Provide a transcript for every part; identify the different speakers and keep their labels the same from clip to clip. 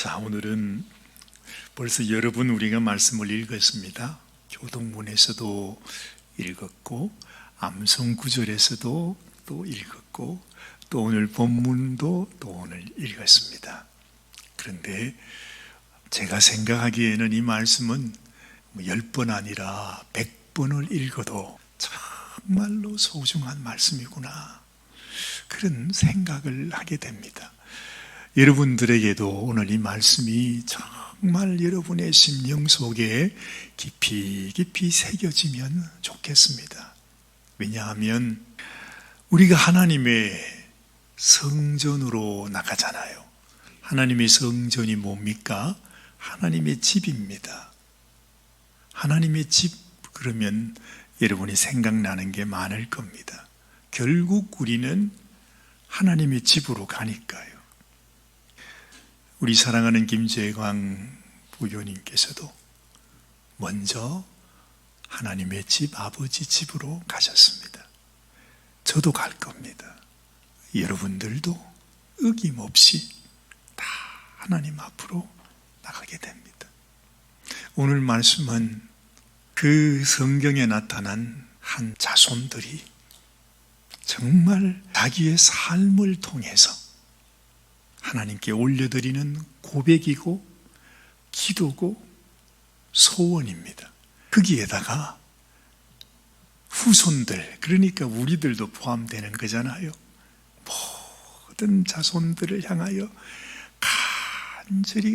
Speaker 1: 자, 오늘은 벌써 여러 번 우리가 말씀을 읽었습니다. 교동문에서도 읽었고 암송구절에서도 또 읽었고 또 오늘 본문도 또 오늘 읽었습니다. 그런데 제가 생각하기에는 이 말씀은 10번 아니라 100번을 읽어도 정말로 소중한 말씀이구나, 그런 생각을 하게 됩니다. 여러분들에게도 오늘 이 말씀이 정말 여러분의 심령 속에 깊이 깊이 새겨지면 좋겠습니다. 왜냐하면 우리가 하나님의 성전으로 나가잖아요. 하나님의 성전이 뭡니까? 하나님의 집입니다. 하나님의 집 그러면 여러분이 생각나는 게 많을 겁니다. 결국 우리는 하나님의 집으로 가니까요. 우리 사랑하는 김재광 부교님께서도 먼저 하나님의 집, 아버지 집으로 가셨습니다. 저도 갈 겁니다. 여러분들도 어김없이 다 하나님 앞으로 나가게 됩니다. 오늘 말씀은 그 성경에 나타난 한 자손들이 정말 자기의 삶을 통해서 하나님께 올려드리는 고백이고 기도고 소원입니다. 거기에다가 후손들, 그러니까 우리들도 포함되는 거잖아요. 모든 자손들을 향하여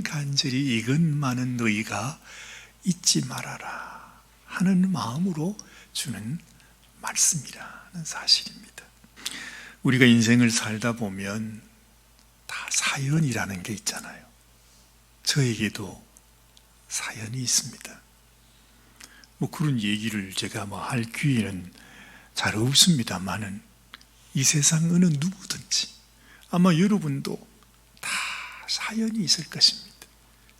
Speaker 1: 간절히 이것만은 너희가 잊지 말아라 하는 마음으로 주는 말씀이라는 사실입니다. 우리가 인생을 살다 보면 다 사연이라는 게 있잖아요. 저에게도 사연이 있습니다. 그런 얘기를 제가 할 기회는 잘 없습니다만은 이 세상 어느 누구든지 아마 여러분도 다 사연이 있을 것입니다.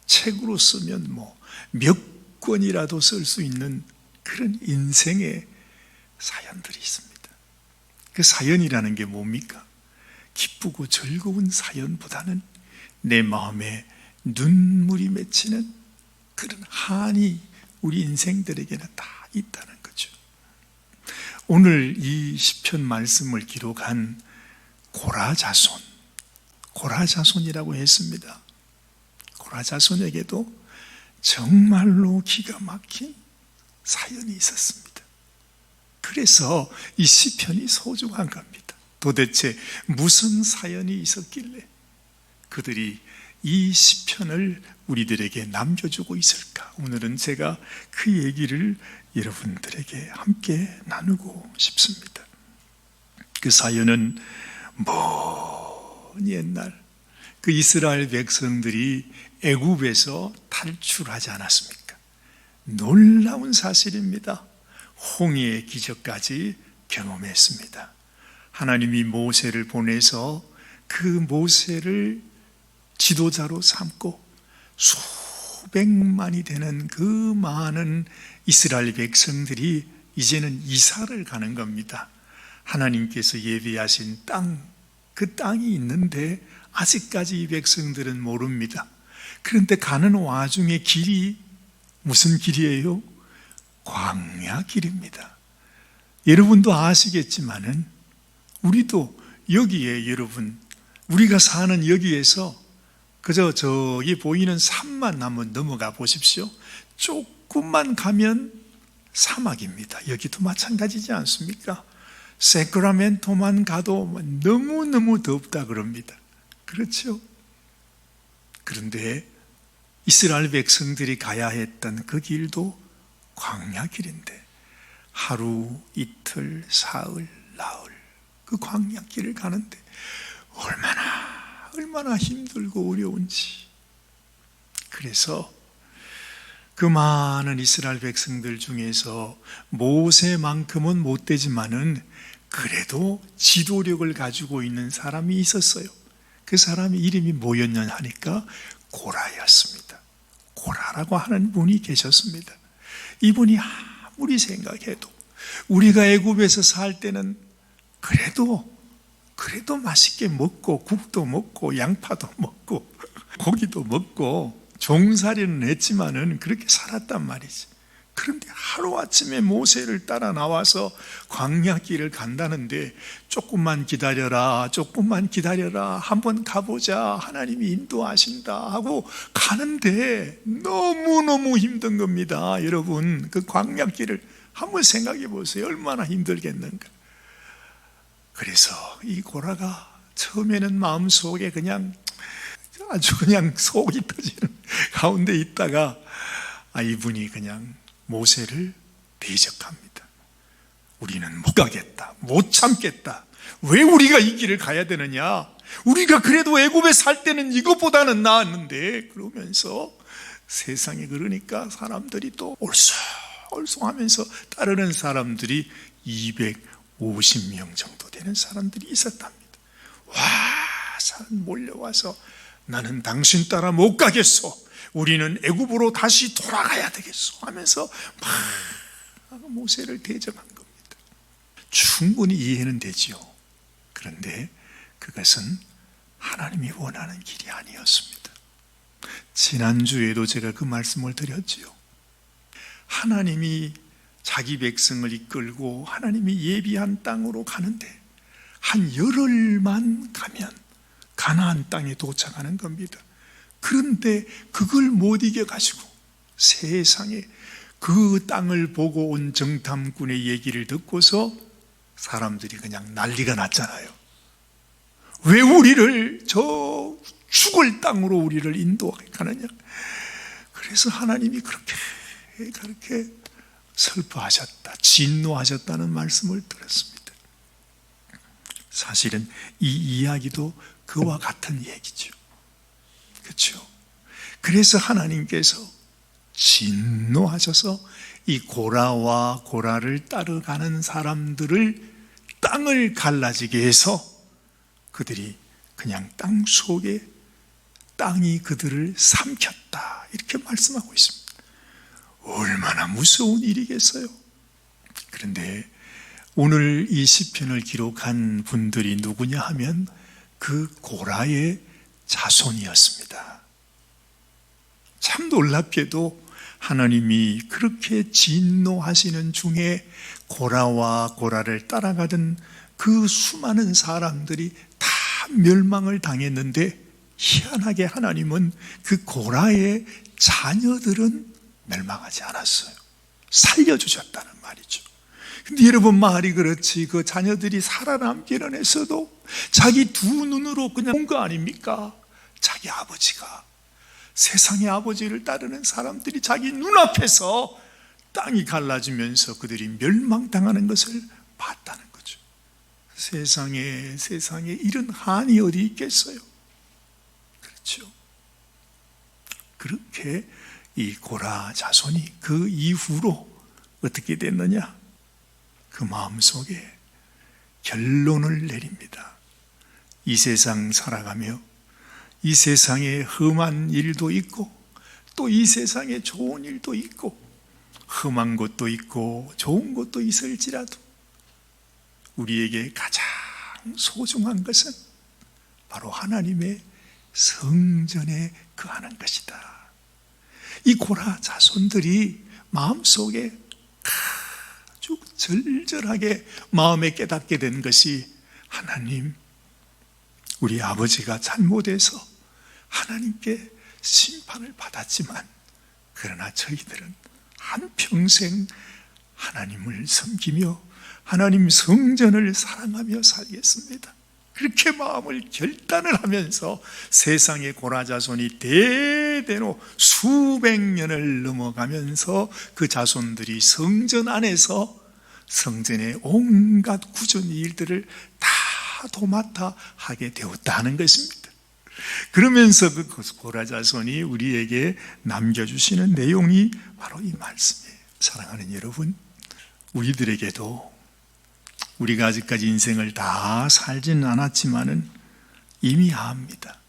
Speaker 1: 책으로 쓰면 몇 권이라도 쓸 수 있는 그런 인생의 사연들이 있습니다. 그 사연이라는 게 뭡니까? 기쁘고 즐거운 사연보다는 내 마음에 눈물이 맺히는 그런 한이 우리 인생들에게는 다 있다는 거죠. 오늘 이 시편 말씀을 기록한 고라자손이라고 했습니다. 고라자손에게도 정말로 기가 막힌 사연이 있었습니다. 그래서 이 시편이 소중한 겁니다. 도대체 무슨 사연이 있었길래 그들이 이 시편을 우리들에게 남겨주고 있을까? 오늘은 제가 그 얘기를 여러분들에게 함께 나누고 싶습니다. 그 사연은 먼 옛날 그 이스라엘 백성들이 애굽에서 탈출하지 않았습니까? 놀라운 사실입니다. 홍해의 기적까지 경험했습니다. 하나님이 모세를 보내서 그 모세를 지도자로 삼고 수백만이 되는 그 많은 이스라엘 백성들이 이제는 이사를 가는 겁니다. 하나님께서 예비하신 땅, 그 땅이 있는데 아직까지 이 백성들은 모릅니다. 그런데 가는 와중에 길이 무슨 길이에요? 광야 길입니다. 여러분도 아시겠지만은 우리도 여기에 여러분, 우리가 사는 여기에서 그저 저기 보이는 산만 한번 넘어가 보십시오. 조금만 가면 사막입니다. 여기도 마찬가지지 않습니까? 세크라멘토만 가도 너무너무 덥다 그럽니다. 그렇죠? 그런데 이스라엘 백성들이 가야 했던 그 길도 광야길인데 하루, 이틀, 사흘, 나흘 그 광야길을 가는데 얼마나 힘들고 어려운지. 그래서 그 많은 이스라엘 백성들 중에서 모세만큼은 못 되지만은 그래도 지도력을 가지고 있는 사람이 있었어요. 그 사람의 이름이 뭐였냐 하니까 고라였습니다. 고라라고 하는 분이 계셨습니다. 이분이 아무리 생각해도 우리가 애굽에서 살 때는 그래도 그래도 맛있게 먹고 국도 먹고 양파도 먹고 고기도 먹고 종살이는 했지만은 그렇게 살았단 말이지. 그런데 하루아침에 모세를 따라 나와서 광야길을 간다는데 조금만 기다려라, 조금만 기다려라, 한번 가보자, 하나님이 인도하신다 하고 가는데 너무너무 힘든 겁니다. 여러분, 그 광야길을 한번 생각해 보세요. 얼마나 힘들겠는가. 그래서 이 고라가 처음에는 마음속에 그냥 아주 그냥 속이 터지는 가운데 있다가 이분이 그냥 모세를 대적합니다. 우리는 못 가겠다, 못 참겠다. 왜 우리가 이 길을 가야 되느냐? 우리가 그래도 애굽에 살 때는 이것보다는 나았는데. 그러면서 세상에, 그러니까 사람들이 또 얼썽하면서 따르는 사람들이 250명 정도 되는 사람들이 있었답니다. 와, 사람 몰려와서 나는 당신 따라 못 가겠소, 우리는 애굽으로 다시 돌아가야 되겠소 하면서 막 모세를 대적한 겁니다. 충분히 이해는 되지요. 그런데 그것은 하나님이 원하는 길이 아니었습니다. 지난주에도 제가 그 말씀을 드렸지요. 하나님이 자기 백성을 이끌고 하나님이 예비한 땅으로 가는데 한 열흘만 가면 가나안 땅에 도착하는 겁니다. 그런데 그걸 못 이겨가지고 세상에 그 땅을 보고 온 정탐꾼의 얘기를 듣고서 사람들이 그냥 난리가 났잖아요. 왜 우리를 저 죽을 땅으로 우리를 인도하느냐. 그래서 하나님이 그렇게 슬퍼하셨다, 진노하셨다는 말씀을 들었습니다. 사실은 이 이야기도 그와 같은 얘기죠. 그렇죠? 그래서 하나님께서 진노하셔서 이 고라와 고라를 따라가는 사람들을 땅을 갈라지게 해서 그들이 그냥 땅 속에 땅이 그들을 삼켰다, 이렇게 말씀하고 있습니다. 얼마나 무서운 일이겠어요. 그런데 오늘 이 시편을 기록한 분들이 누구냐 하면 그 고라의 자손이었습니다. 참 놀랍게도 하나님이 그렇게 진노하시는 중에 고라와 고라를 따라가던 그 수많은 사람들이 다 멸망을 당했는데, 희한하게 하나님은 그 고라의 자녀들은 멸망하지 않았어요. 살려주셨다는 말이죠. 근데 여러분, 말이 그렇지 그 자녀들이 살아남기는 했어도 자기 두 눈으로 그냥 본 거 아닙니까? 자기 아버지가, 세상의 아버지를 따르는 사람들이 자기 눈앞에서 땅이 갈라지면서 그들이 멸망당하는 것을 봤다는 거죠. 세상에 이런 한이 어디 있겠어요? 그렇죠. 그렇게 이 고라 자손이 그 이후로 어떻게 됐느냐? 그 마음속에 결론을 내립니다. 이 세상 살아가며 이 세상에 험한 일도 있고 또 이 세상에 좋은 일도 있고 험한 것도 있고 좋은 것도 있을지라도 우리에게 가장 소중한 것은 바로 하나님의 성전에 거하는 것이다. 이 고라 자손들이 마음속에 아주 절절하게 마음에 깨닫게 된 것이, 하나님, 우리 아버지가 잘못해서 하나님께 심판을 받았지만 그러나 저희들은 한평생 하나님을 섬기며 하나님 성전을 사랑하며 살겠습니다. 그렇게 마음을 결단을 하면서 세상의 고라 자손이 대대로 수백 년을 넘어가면서 그 자손들이 성전 안에서 성전의 온갖 구전 일들을 다 도맡아 하게 되었다는 것입니다. 그러면서 그 고라 자손이 우리에게 남겨주시는 내용이 바로 이 말씀이에요. 사랑하는 여러분, 우리들에게도 우리가 아직까지 인생을 다 살지는 않았지만은 이미 압니다.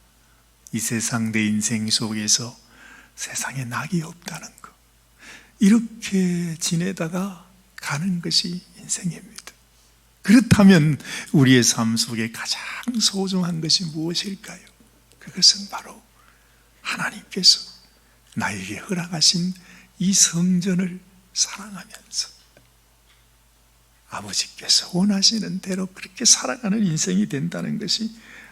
Speaker 1: 이 세상 내 인생 속에서 세상에 낙이 없다는 것, 이렇게 지내다가 가는 것이 인생입니다. 그렇다면 우리의 삶 속에 가장 소중한 것이 무엇일까요? 그것은 바로 하나님께서 나에게 허락하신 이 성전을 사랑하면서 아버지께서 원하시는 대로 그렇게 살아가는 인생이 된다는 것이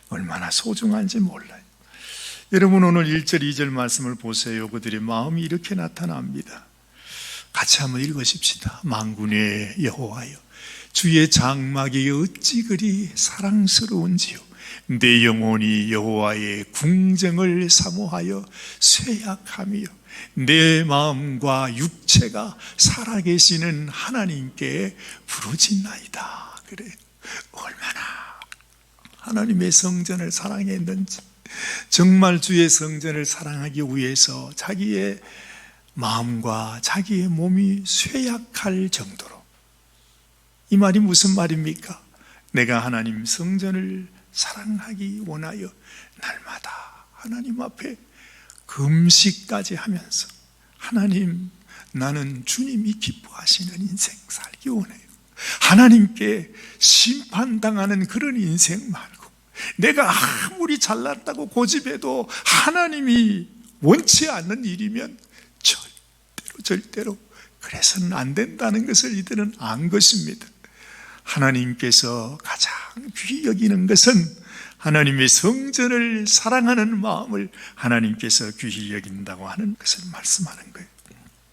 Speaker 1: 얼마나 소중한지 몰라요. 여러분, 오늘 1절 2절 말씀을 보세요. 그들의 마음이 이렇게 나타납니다. 같이 한번 읽으십시다. 만군의 여호와여, 주의 장막이 어찌 그리 사랑스러운지요. 내 영혼이 여호와의 궁정을 사모하여 쇠약하며 내 마음과 육체가 살아계시는 하나님께 부르짖나이다. 그래요. 얼마나 하나님의 성전을 사랑했는지, 정말 주의 성전을 사랑하기 위해서 자기의 마음과 자기의 몸이 쇠약할 정도로. 이 말이 무슨 말입니까? 내가 하나님 성전을 사랑하기 원하여 날마다 하나님 앞에 금식까지 하면서, 하나님, 나는 주님이 기뻐하시는 인생 살기 원해요. 하나님께 심판당하는 그런 인생 말고, 내가 아무리 잘났다고 고집해도 하나님이 원치 않는 일이면 절대로 그래서는 안 된다는 것을 이들은 안 것입니다. 하나님께서 가장 귀히 여기는 것은 하나님의 성전을 사랑하는 마음을 하나님께서 귀히 여긴다고 하는 것을 말씀하는 거예요.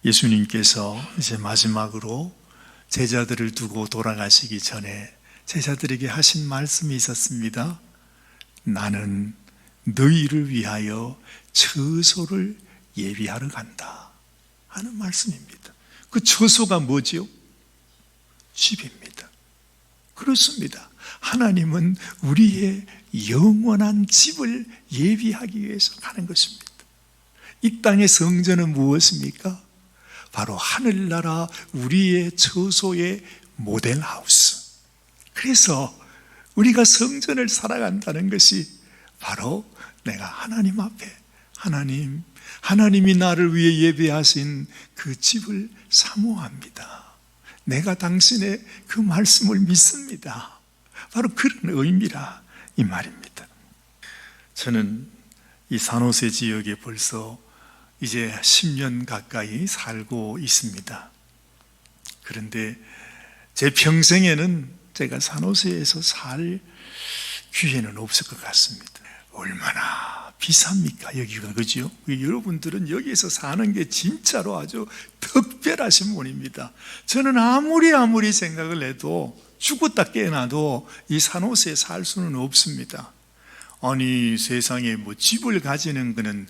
Speaker 1: 예수님께서 이제 마지막으로 제자들을 두고 돌아가시기 전에 제자들에게 하신 말씀이 있었습니다. 나는 너희를 위하여 처소를 예비하러 간다 하는 말씀입니다. 그 처소가 뭐지요? 집입니다. 그렇습니다. 하나님은 우리의 영원한 집을 예비하기 위해서 가는 것입니다. 이 땅의 성전은 무엇입니까? 바로 하늘나라 우리의 처소의 모델하우스. 그래서 우리가 성전을 살아간다는 것이 바로 내가 하나님 앞에, 하나님이 나를 위해 예배하신 그 집을 사모합니다. 내가 당신의 그 말씀을 믿습니다. 바로 그런 의미라 이 말입니다. 저는 이 산호세 지역에 벌써 이제 10년 가까이 살고 있습니다. 그런데 제 평생에는 제가 산호세에서 살 기회는 없을 것 같습니다. 얼마나 비쌉니까 여기가, 그죠? 여러분들은 여기에서 사는 게 진짜로 아주 특별하신 분입니다. 저는 아무리 생각을 해도, 죽었다 깨어나도 이 산호세에 살 수는 없습니다. 아니, 세상에 뭐 집을 가지는 거는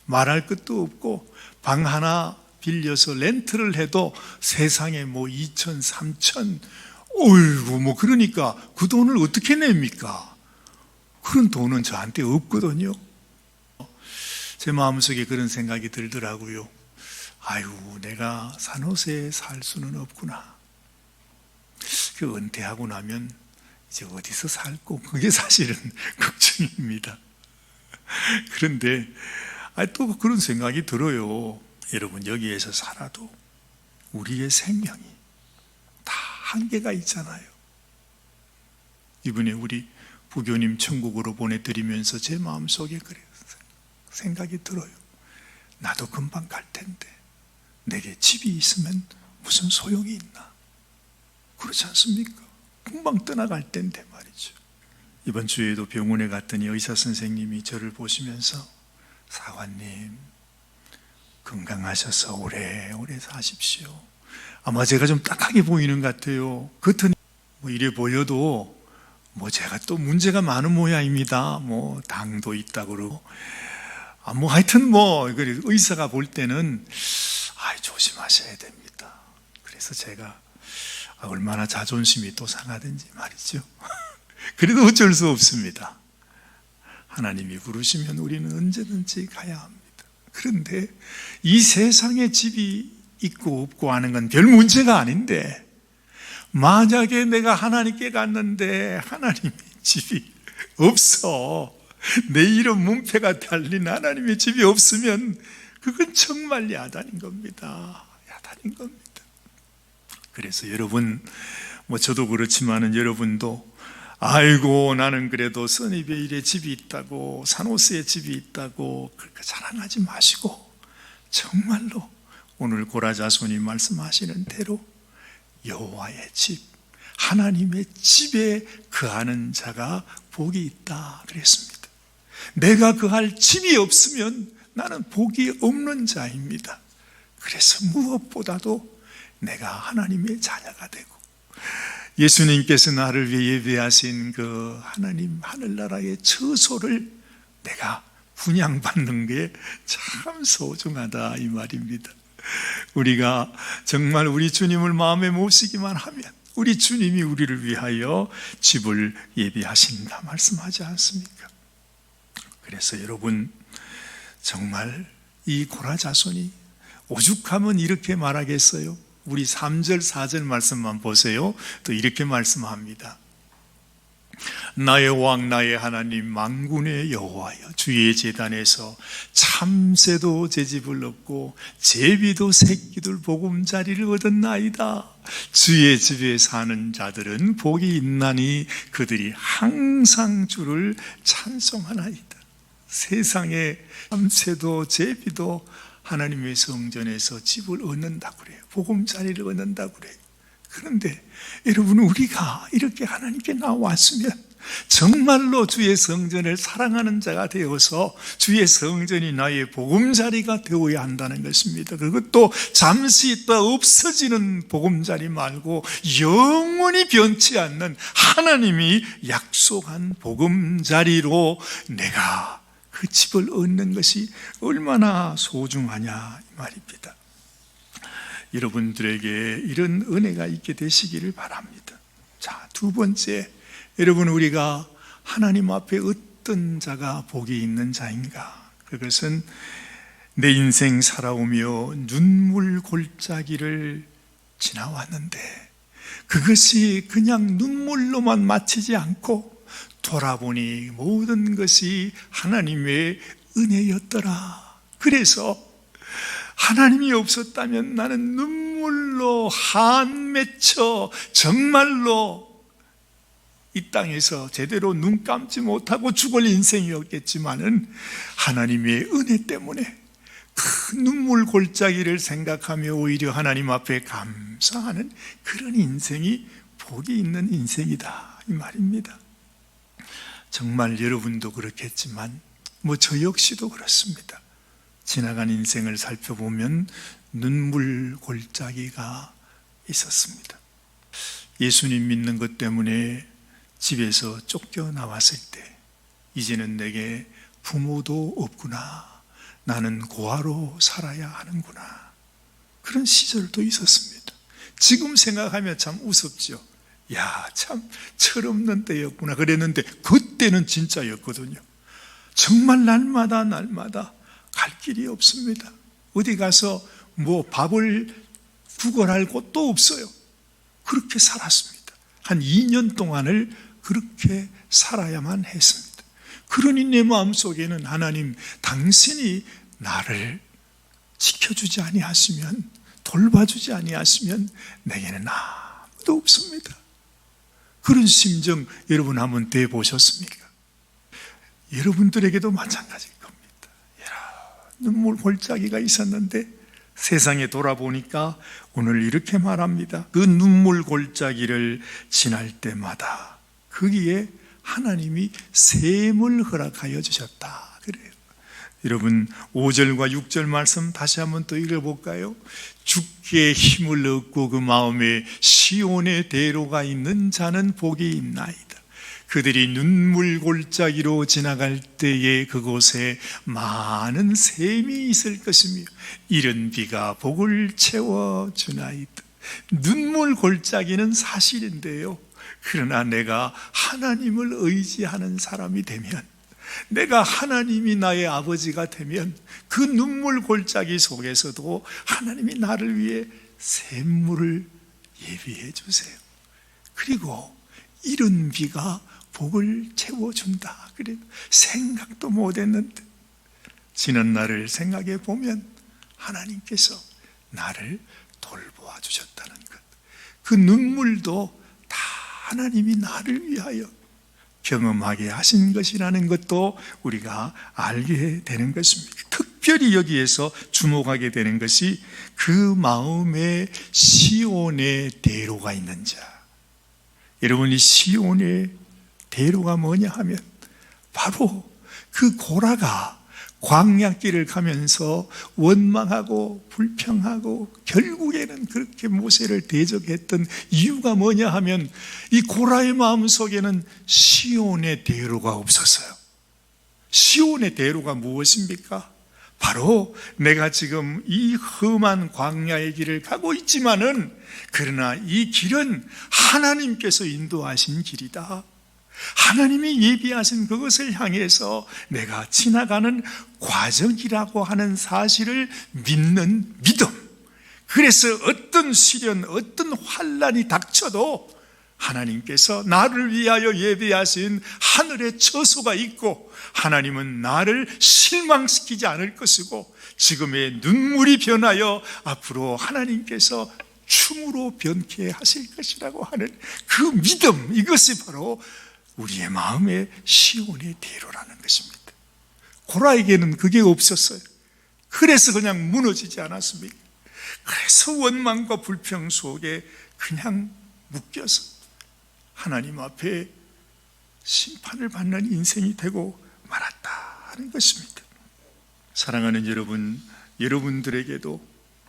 Speaker 1: 말할 것도 없고, 방 하나 빌려서 렌트를 해도 세상에 뭐 2천, 3천, 어이구, 뭐 그러니까 그 돈을 어떻게 냅니까? 그런 돈은 저한테 없거든요. 제 마음속에 그런 생각이 들더라고요. 아유, 내가 산호세에 살 수는 없구나. 그 은퇴하고 나면 이제 어디서 살고, 그게 사실은 걱정입니다. 그런데 또 그런 생각이 들어요. 여러분, 여기에서 살아도 우리의 생명이 다 한계가 있잖아요. 이번에 우리 부교님 천국으로 보내드리면서 제 마음속에 그래요. 생각이 들어요. 나도 금방 갈 텐데 내게 집이 있으면 무슨 소용이 있나? 그렇지 않습니까? 금방 떠나갈 텐데 말이죠. 이번 주에도 병원에 갔더니 의사 선생님이 저를 보시면서, 사관님, 건강하셔서 오래오래 사십시오. 아마 제가 좀 딱하게 보이는 것 같아요. 겉은 뭐 이래 보여도 뭐 제가 또 문제가 많은 모양입니다. 뭐 당도 있다고 그러고, 뭐 하여튼 뭐 의사가 볼 때는 조심하셔야 됩니다. 그래서 제가 얼마나 자존심이 또 상하든지 말이죠. 그래도 어쩔 수 없습니다. 하나님이 부르시면 우리는 언제든지 가야 합니다. 그런데 이 세상에 집이 있고 없고 하는 건 별 문제가 아닌데, 만약에 내가 하나님께 갔는데 하나님의 집이 없어, 내 이름 문패가 달린 하나님의 집이 없으면 그건 정말 야단인 겁니다. 야단인 겁니다. 그래서 여러분, 저도 그렇지만은 여러분도 아이고 나는 그래도 써니베일에 집이 있다고 산호세에 집이 있다고 그렇게 자랑하지 마시고 정말로 오늘 고라자손이 말씀하시는 대로 여호와의 집, 하나님의 집에 거하는 자가 복이 있다 그랬습니다. 내가 거할 집이 없으면 나는 복이 없는 자입니다. 그래서 무엇보다도 내가 하나님의 자녀가 되고 예수님께서 나를 위해 예배하신 그 하나님 하늘나라의 처소를 내가 분양받는 게 참 소중하다 이 말입니다. 우리가 정말 우리 주님을 마음에 모시기만 하면 우리 주님이 우리를 위하여 집을 예비하신다 말씀하지 않습니까? 그래서 여러분 정말 이 고라자손이 오죽하면 이렇게 말하겠어요? 우리 3절 4절 말씀만 보세요. 또 이렇게 말씀합니다. 나의 왕 나의 하나님 만군의 여호와여 주의 제단에서 참새도 제 집을 얻고 제비도 새끼들 보금자리를 얻었나이다. 주의 집에 사는 자들은 복이 있나니 그들이 항상 주를 찬송하나이다. 세상에 참새도 제비도 하나님의 성전에서 집을 얻는다고 그래요. 보금자리를 얻는다고 그래요. 그런데 여러분 우리가 이렇게 하나님께 나왔으면 정말로 주의 성전을 사랑하는 자가 되어서 주의 성전이 나의 보금자리가 되어야 한다는 것입니다. 그것도 잠시 있다 없어지는 보금자리 말고 영원히 변치 않는 하나님이 약속한 보금자리로 내가 그 집을 얻는 것이 얼마나 소중하냐 이 말입니다. 여러분들에게 이런 은혜가 있게 되시기를 바랍니다. 자, 두 번째, 여러분 우리가 하나님 앞에 어떤 자가 복이 있는 자인가? 그것은 내 인생 살아오며 눈물 골짜기를 지나왔는데 그것이 그냥 눈물로만 마치지 않고 돌아보니 모든 것이 하나님의 은혜였더라. 그래서 하나님이 없었다면 나는 눈물로 한맺혀 정말로 이 땅에서 제대로 눈 감지 못하고 죽을 인생이었겠지만은 하나님의 은혜 때문에 그 눈물 골짜기를 생각하며 오히려 하나님 앞에 감사하는 그런 인생이 복이 있는 인생이다 이 말입니다. 정말 여러분도 그렇겠지만 저 역시도 그렇습니다. 지나간 인생을 살펴보면 눈물 골짜기가 있었습니다. 예수님 믿는 것 때문에 집에서 쫓겨나왔을 때 이제는 내게 부모도 없구나. 나는 고아로 살아야 하는구나. 그런 시절도 있었습니다. 지금 생각하면 참 우습죠. 야, 참 철없는 때였구나 그랬는데 그때는 진짜였거든요. 정말 날마다 갈 길이 없습니다. 어디 가서 밥을 구걸할 곳도 없어요. 그렇게 살았습니다. 한 2년 동안을 그렇게 살아야만 했습니다. 그러니 내 마음속에는 하나님 당신이 나를 지켜주지 아니하시면 돌봐주지 아니하시면 내게는 아무도 없습니다. 그런 심정 여러분 한번 대보셨습니까? 여러분들에게도 마찬가지일 겁니다. 눈물 골짜기가 있었는데 세상에 돌아보니까 오늘 이렇게 말합니다. 그 눈물 골짜기를 지날 때마다 거기에 하나님이 샘을 허락하여 주셨다 그래요. 여러분 5절과 6절 말씀 다시 한번 또 읽어볼까요? 주께 힘을 얻고 그 마음에 시온의 대로가 있는 자는 복이 있나이다. 그들이 눈물 골짜기로 지나갈 때에 그곳에 많은 샘이 있을 것이며 이른 비가 복을 채워주나이다. 눈물 골짜기는 사실인데요, 그러나 내가 하나님을 의지하는 사람이 되면, 내가 하나님이 나의 아버지가 되면 그 눈물 골짜기 속에서도 하나님이 나를 위해 샘물을 예비해 주세요. 그리고 이른 비가 복을 채워준다. 그래 생각도 못했는데 지난 날을 생각해 보면 하나님께서 나를 돌보아 주셨다는 것, 그 눈물도 하나님이 나를 위하여 경험하게 하신 것이라는 것도 우리가 알게 되는 것입니다. 특별히 여기에서 주목하게 되는 것이 그 마음에 시온의 대로가 있는 자. 여러분, 이 시온의 대로가 뭐냐 하면 바로 그 고라가 광야길을 가면서 원망하고 불평하고 결국에는 그렇게 모세를 대적했던 이유가 뭐냐 하면 이 고라의 마음속에는 시온의 대로가 없었어요. 시온의 대로가 무엇입니까? 바로 내가 지금 이 험한 광야의 길을 가고 있지만은 그러나 이 길은 하나님께서 인도하신 길이다. 하나님이 예비하신 그것을 향해서 내가 지나가는 과정이라고 하는 사실을 믿는 믿음. 그래서 어떤 시련, 어떤 환난이 닥쳐도 하나님께서 나를 위하여 예비하신 하늘의 처소가 있고 하나님은 나를 실망시키지 않을 것이고 지금의 눈물이 변하여 앞으로 하나님께서 춤으로 변케 하실 것이라고 하는 그 믿음, 이것이 바로 우리의 마음의 시온의 대로라는 것입니다. 고라에게는 그게 없었어요. 그래서 그냥 무너지지 않았습니까? 그래서 원망과 불평 속에 그냥 묶여서 하나님 앞에 심판을 받는 인생이 되고 말았다 하는 것입니다. 사랑하는 여러분, 여러분들에게도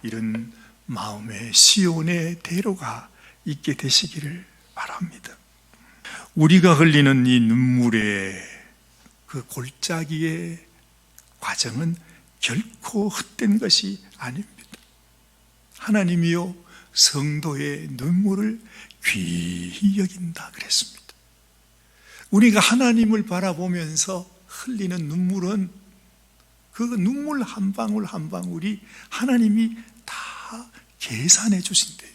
Speaker 1: 이런 마음의 시온의 대로가 있게 되시기를 바랍니다. 우리가 흘리는 이 눈물의 그 골짜기의 과정은 결코 헛된 것이 아닙니다. 하나님이요 성도의 눈물을 귀히 여긴다 그랬습니다. 우리가 하나님을 바라보면서 흘리는 눈물은 그 눈물 한 방울 한 방울이 하나님이 다 계산해 주신대요.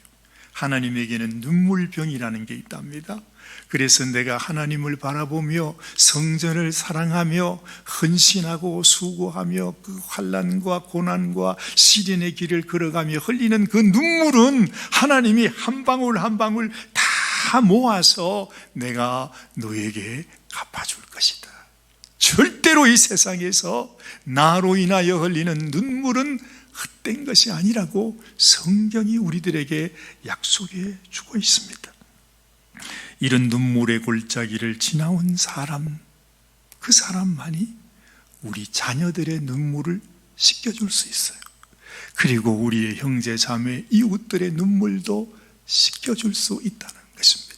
Speaker 1: 하나님에게는 눈물병이라는 게 있답니다. 그래서 내가 하나님을 바라보며 성전을 사랑하며 헌신하고 수고하며 그 환난과 고난과 시련의 길을 걸어가며 흘리는 그 눈물은 하나님이 한 방울 한 방울 다 모아서 내가 너에게 갚아줄 것이다. 절대로 이 세상에서 나로 인하여 흘리는 눈물은 헛된 것이 아니라고 성경이 우리들에게 약속해 주고 있습니다. 이런 눈물의 골짜기를 지나온 사람, 그 사람만이 우리 자녀들의 눈물을 씻겨줄 수 있어요. 그리고 우리의 형제 자매 이웃들의 눈물도 씻겨줄 수 있다는 것입니다.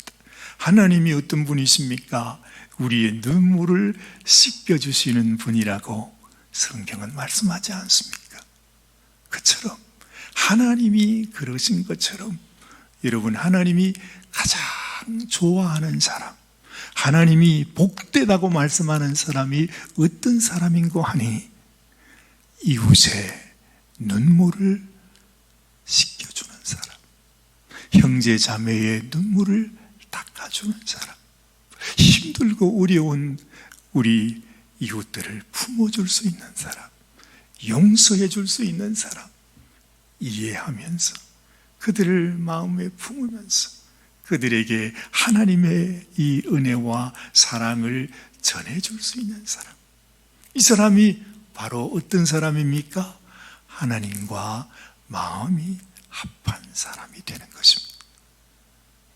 Speaker 1: 하나님이 어떤 분이십니까? 우리의 눈물을 씻겨주시는 분이라고 성경은 말씀하지 않습니까? 그처럼 하나님이 그러신 것처럼 여러분, 하나님이 가장 좋아하는 사람, 하나님이 복되다고 말씀하는 사람이 어떤 사람인고 하니 이웃의 눈물을 씻겨주는 사람, 형제 자매의 눈물을 닦아주는 사람, 힘들고 어려운 우리 이웃들을 품어줄 수 있는 사람, 용서해 줄 수 있는 사람, 이해하면서 그들을 마음에 품으면서 그들에게 하나님의 이 은혜와 사랑을 전해줄 수 있는 사람, 이 사람이 바로 어떤 사람입니까? 하나님과 마음이 합한 사람이 되는 것입니다.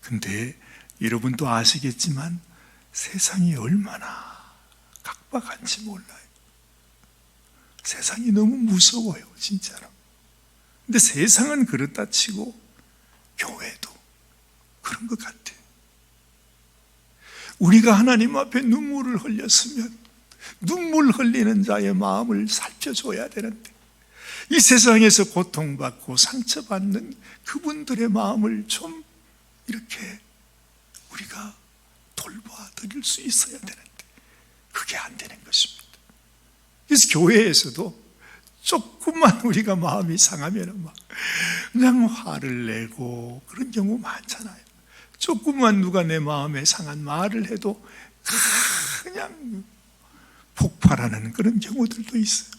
Speaker 1: 근데 여러분도 아시겠지만 세상이 얼마나 각박한지 몰라요. 세상이 너무 무서워요, 진짜로. 근데 세상은 그렇다 치고 교회도 그런 것 같아요. 우리가 하나님 앞에 눈물을 흘렸으면 눈물 흘리는 자의 마음을 살펴줘야 되는데 이 세상에서 고통받고 상처받는 그분들의 마음을 좀 이렇게 우리가 돌봐드릴 수 있어야 되는데 그게 안 되는 것입니다. 그래서 교회에서도 조금만 우리가 마음이 상하면 막 그냥 화를 내고 그런 경우 많잖아요. 조금만 누가 내 마음에 상한 말을 해도 그냥 폭발하는 그런 경우들도 있어요.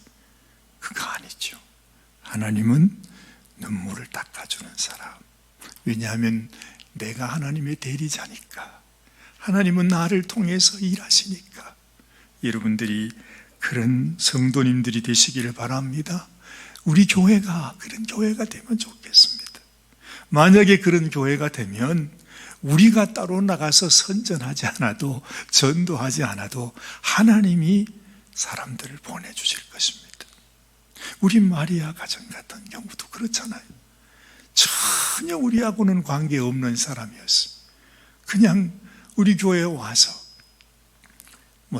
Speaker 1: 그거 아니죠. 하나님은 눈물을 닦아주는 사람. 왜냐하면 내가 하나님의 대리자니까 하나님은 나를 통해서 일하시니까 여러분들이 그런 성도님들이 되시기를 바랍니다. 우리 교회가 그런 교회가 되면 좋겠습니다. 만약에 그런 교회가 되면 우리가 따로 나가서 선전하지 않아도, 전도하지 않아도 하나님이 사람들을 보내주실 것입니다. 우리 마리아 가정 같은 경우도 그렇잖아요. 전혀 우리하고는 관계없는 사람이었어요. 그냥 우리 교회에 와서,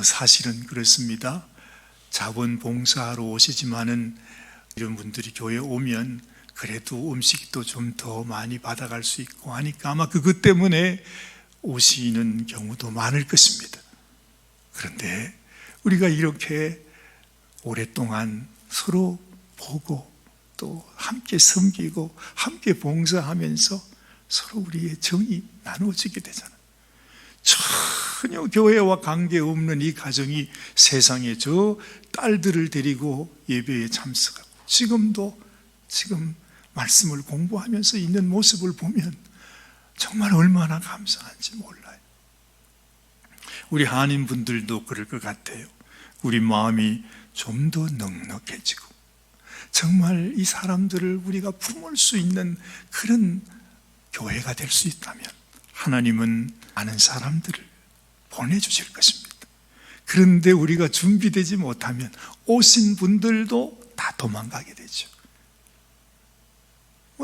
Speaker 1: 사실은 그렇습니다. 자원봉사하러 오시지만은 이런 분들이 교회에 오면 그래도 음식도 좀 더 많이 받아갈 수 있고 하니까 아마 그것 때문에 오시는 경우도 많을 것입니다. 그런데 우리가 이렇게 오랫동안 서로 보고 또 함께 섬기고 함께 봉사하면서 서로 우리의 정이 나누어지게 되잖아요. 전혀 교회와 관계없는 이 가정이 세상에 저 딸들을 데리고 예배에 참석하고 지금 말씀을 공부하면서 있는 모습을 보면 정말 얼마나 감사한지 몰라요. 우리 한인분들도 그럴 것 같아요. 우리 마음이 좀 더 넉넉해지고 정말 이 사람들을 우리가 품을 수 있는 그런 교회가 될 수 있다면 하나님은 많은 사람들을 보내주실 것입니다. 그런데 우리가 준비되지 못하면 오신 분들도 다 도망가게 되죠.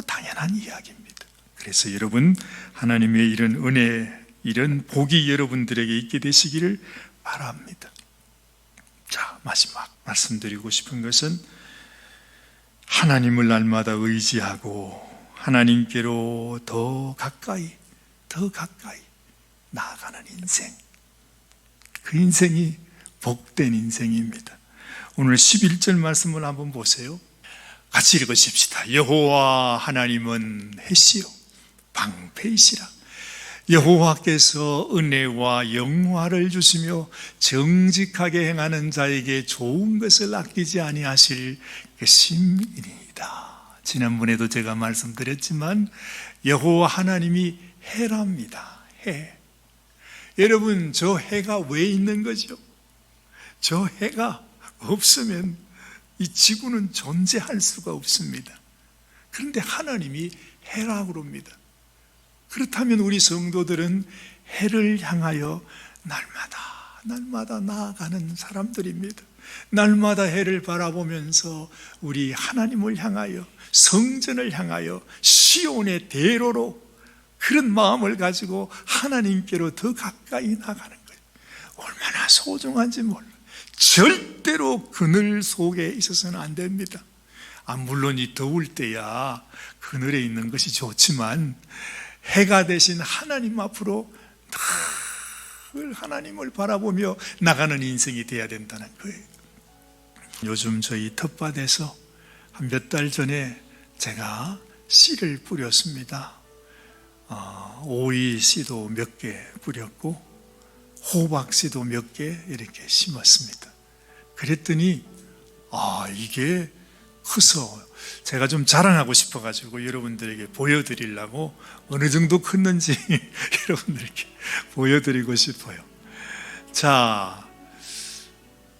Speaker 1: 당연한 이야기입니다. 그래서 여러분, 하나님의 이런 은혜, 이런 복이 여러분들에게 있게 되시기를 바랍니다. 자, 마지막 말씀드리고 싶은 것은 하나님을 날마다 의지하고 하나님께로 더 가까이 나아가는 인생, 그 인생이 복된 인생입니다. 오늘 11절 말씀을 한번 보세요. 같이 읽으십시다. 여호와 하나님은 해시요 방패이시라. 여호와께서 은혜와 영화를 주시며 정직하게 행하는 자에게 좋은 것을 아끼지 아니하실 것임이니이다. 지난번에도 제가 말씀드렸지만 여호와 하나님이 해랍니다. 해. 여러분, 저 해가 왜 있는 거죠? 저 해가 없으면 이 지구는 존재할 수가 없습니다. 그런데 하나님이 해라고 그럽니다. 그렇다면 우리 성도들은 해를 향하여 날마다 나아가는 사람들입니다. 날마다 해를 바라보면서 우리 하나님을 향하여, 성전을 향하여, 시온의 대로로 그런 마음을 가지고 하나님께로 더 가까이 나가는 거예요. 얼마나 소중한지 몰라요. 절대로 그늘 속에 있어서는 안 됩니다. 물론 이 더울 때야 그늘에 있는 것이 좋지만 해가 되신 하나님 앞으로 늘 하나님을 바라보며 나가는 인생이 돼야 된다는 거예요. 요즘 저희 텃밭에서 한 몇 달 전에 제가 씨를 뿌렸습니다. 오이 씨도 몇 개 뿌렸고 호박 씨도 몇 개 이렇게 심었습니다. 그랬더니 이게 커서 제가 좀 자랑하고 싶어가지고 여러분들에게 보여드리려고 어느 정도 컸는지 여러분들에게 보여드리고 싶어요. 자,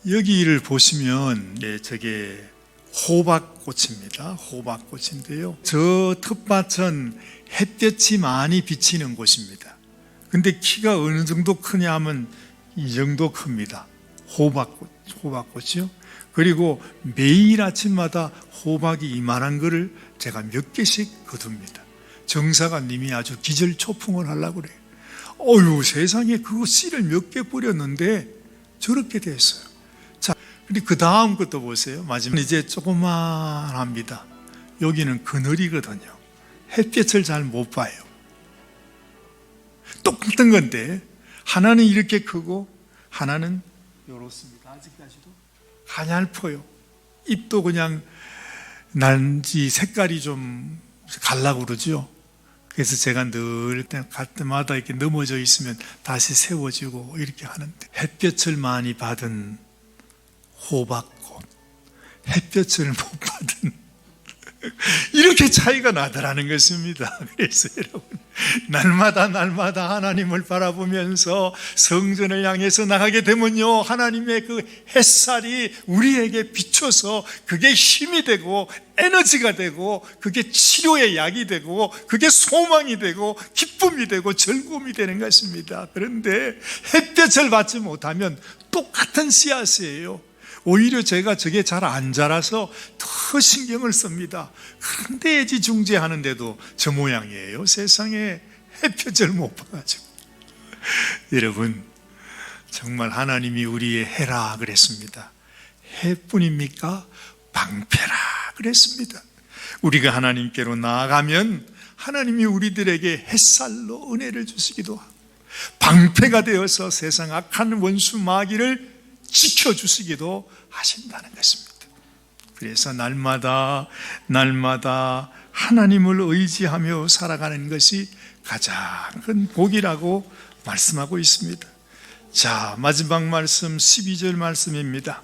Speaker 1: 여기를 보시면 저게 호박꽃입니다. 호박꽃인데요, 저 텃밭은 햇볕이 많이 비치는 곳입니다. 근데 키가 어느 정도 크냐 하면 이 정도 큽니다. 호박꽃이요. 그리고 매일 아침마다 호박이 이만한 거를 제가 몇 개씩 거둡니다. 정사관님이 아주 기절초풍을 하려고 그래요. 어휴, 세상에 그거 씨를 몇 개 뿌렸는데 저렇게 됐어요. 자, 그리고 그 다음 것도 보세요. 마지막 이제 조그만합니다. 여기는 그늘이거든요. 햇볕을 잘 못 봐요. 똑같은 건데 하나는 이렇게 크고 하나는 이렇습니다. 아직까지도 가냘퍼요. 잎도 그냥 난지 색깔이 좀 갈라고 그러죠. 그래서 제가 늘 갈 때마다 이렇게 넘어져 있으면 다시 세워지고 이렇게 하는데, 햇볕을 많이 받은 호박꽃, 햇볕을 못 받은 이렇게 차이가 나더라는 것입니다. 그래서 여러분, 날마다 하나님을 바라보면서 성전을 향해서 나가게 되면요, 하나님의 그 햇살이 우리에게 비춰서 그게 힘이 되고 에너지가 되고 그게 치료의 약이 되고 그게 소망이 되고 기쁨이 되고 즐거움이 되는 것입니다. 그런데 햇볕을 받지 못하면 똑같은 씨앗이에요. 오히려 제가 저게 잘 안 자라서 더 신경을 씁니다. 그런데 애지중지하는데도 저 모양이에요. 세상에 햇볕을 못 봐가지고. 여러분, 정말 하나님이 우리의 해라 그랬습니다. 해뿐입니까? 방패라 그랬습니다. 우리가 하나님께로 나아가면 하나님이 우리들에게 햇살로 은혜를 주시기도 하고 방패가 되어서 세상 악한 원수 마귀를 지켜주시기도 하신다는 것입니다. 그래서 날마다 하나님을 의지하며 살아가는 것이 가장 큰 복이라고 말씀하고 있습니다. 자, 마지막 말씀 12절 말씀입니다.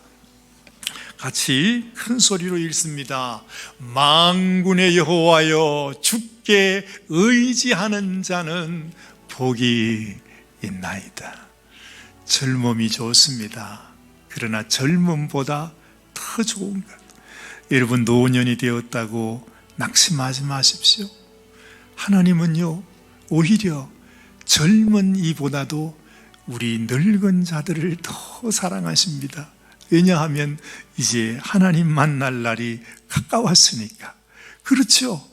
Speaker 1: 같이 큰 소리로 읽습니다. 만군의 여호와여, 주께 의지하는 자는 복이 있나이다. 젊음이 좋습니다. 그러나 젊음보다 더 좋은 것, 여러분 노년이 되었다고 낙심하지 마십시오. 하나님은요, 오히려 젊은 이보다도 우리 늙은 자들을 더 사랑하십니다. 왜냐하면 이제 하나님 만날 날이 가까웠으니까. 그렇죠.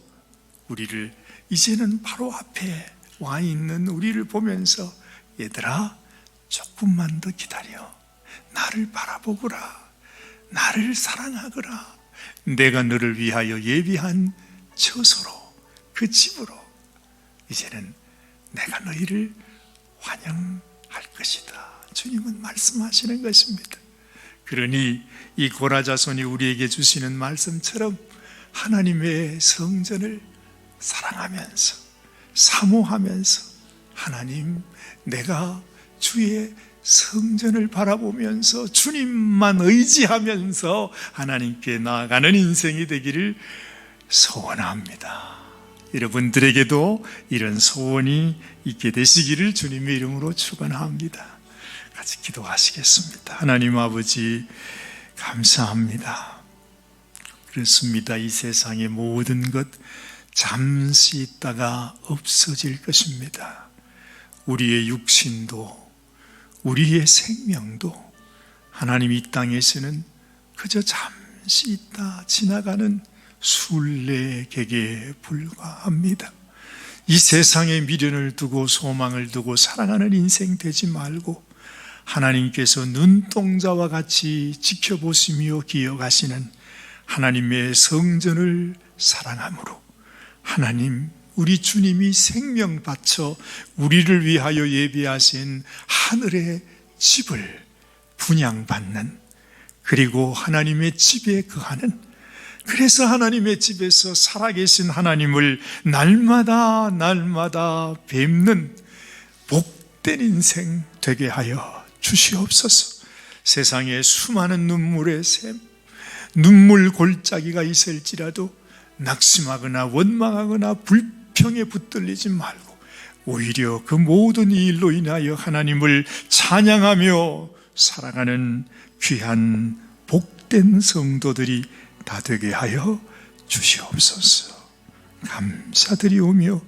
Speaker 1: 우리를 이제는 바로 앞에 와 있는 우리를 보면서 얘들아, 조금만 더 기다려. 나를 바라보거라. 나를 사랑하거라. 내가 너를 위하여 예비한 처소로, 그 집으로 이제는 내가 너희를 환영할 것이다. 주님은 말씀하시는 것입니다. 그러니 이 고라자손이 우리에게 주시는 말씀처럼 하나님의 성전을 사랑하면서 사모하면서, 하나님, 내가 주의 성전을 바라보면서 주님만 의지하면서 하나님께 나아가는 인생이 되기를 소원합니다. 여러분들에게도 이런 소원이 있게 되시기를 주님의 이름으로 축원합니다. 같이 기도하시겠습니다. 하나님 아버지, 감사합니다. 그렇습니다. 이 세상의 모든 것 잠시 있다가 없어질 것입니다. 우리의 육신도 우리의 생명도 하나님 이 땅에서는 그저 잠시 있다 지나가는 순례객에 불과합니다. 이 세상에 미련을 두고 소망을 두고 살아가는 인생 되지 말고 하나님께서 눈동자와 같이 지켜보시며 기억하시는 하나님의 성전을 사랑함으로, 하나님, 우리 주님이 생명 바쳐 우리를 위하여 예비하신 하늘의 집을 분양받는, 그리고 하나님의 집에 거하는, 그래서 하나님의 집에서 살아계신 하나님을 날마다 뵙는 복된 인생 되게 하여 주시옵소서. 세상에 수많은 눈물의 샘, 눈물 골짜기가 있을지라도 낙심하거나 원망하거나 불평에 붙들리지 말고 오히려 그 모든 일로 인하여 하나님을 찬양하며 살아가는 귀한 복된 성도들이 다 되게 하여 주시옵소서. 감사드리오며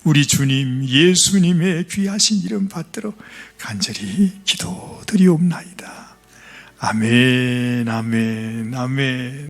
Speaker 1: 우리 주님 예수님의 귀하신 이름 받들어 간절히 기도드리옵나이다. 아멘, 아멘, 아멘.